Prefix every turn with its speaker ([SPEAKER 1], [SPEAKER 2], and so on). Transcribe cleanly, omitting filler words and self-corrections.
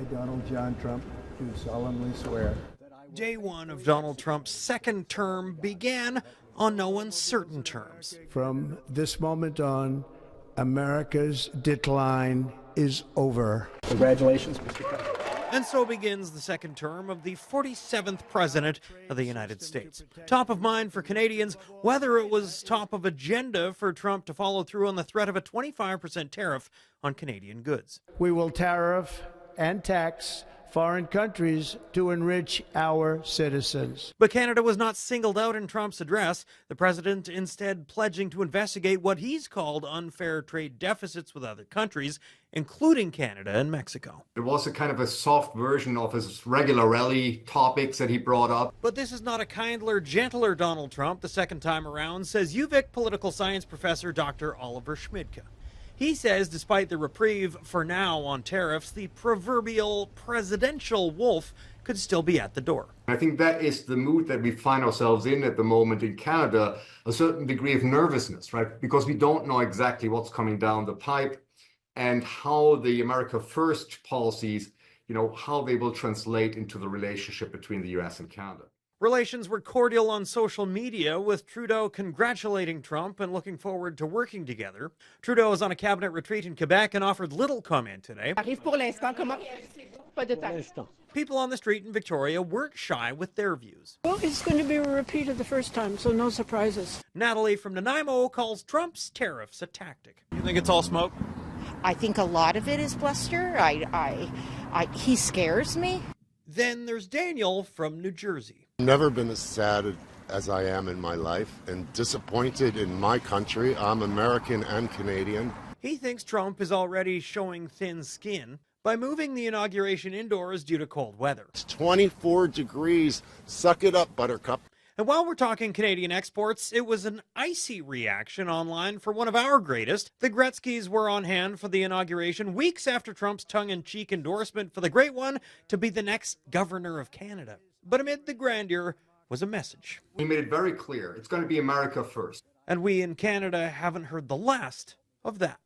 [SPEAKER 1] I, Donald John Trump, do solemnly swear.
[SPEAKER 2] Day one of Donald Trump's second term began on no uncertain terms.
[SPEAKER 1] From this moment on, America's decline is over.
[SPEAKER 3] Congratulations, Mr. President.
[SPEAKER 2] And so begins the second term of the 47th President of the United States. Top of mind for Canadians, whether it was top of agenda for Trump to follow through on the threat of a 25% tariff on Canadian goods.
[SPEAKER 1] We will tariff and tax foreign countries to enrich our citizens.
[SPEAKER 2] But Canada was not singled out in Trump's address, the president instead pledging to investigate what he's called unfair trade deficits with other countries, including Canada and Mexico.
[SPEAKER 4] It was a kind of a soft version of his regular rally topics that he brought up.
[SPEAKER 2] But this is not a kindler, gentler Donald Trump the second time around, says UVic political science professor Dr. Oliver Schmidtke. He says despite the reprieve for now on tariffs, the proverbial presidential wolf could still be at the door.
[SPEAKER 4] I think that is the mood that we find ourselves in at the moment in Canada, a certain degree of nervousness, right? Because we don't know exactly what's coming down the pipe and how the America First policies, how they will translate into the relationship between the US and Canada.
[SPEAKER 2] Relations were cordial on social media, with Trudeau congratulating Trump and looking forward to working together. Trudeau is on a cabinet retreat in Quebec and offered little comment today. People on the street in Victoria weren't shy with their views.
[SPEAKER 5] Well, it's going to be a repeat of the first time, so no surprises.
[SPEAKER 2] Natalie from Nanaimo calls Trump's tariffs a tactic. You think it's all smoke?
[SPEAKER 6] I think a lot of it is bluster. He scares me.
[SPEAKER 2] Then there's Daniel from New Jersey.
[SPEAKER 7] Never been as sad as I am in my life and disappointed in my country. I'm American and Canadian.
[SPEAKER 2] He thinks Trump is already showing thin skin by moving the inauguration indoors due to cold weather.
[SPEAKER 7] It's 24 degrees. Suck it up, Buttercup.
[SPEAKER 2] And while we're talking Canadian exports, it was an icy reaction online for one of our greatest. The Gretzkys were on hand for the inauguration weeks after Trump's tongue-in-cheek endorsement for the great one to be the next governor of Canada. But amid the grandeur was a message.
[SPEAKER 4] We made it very clear, it's going to be America first.
[SPEAKER 2] And we in Canada haven't heard the last of that.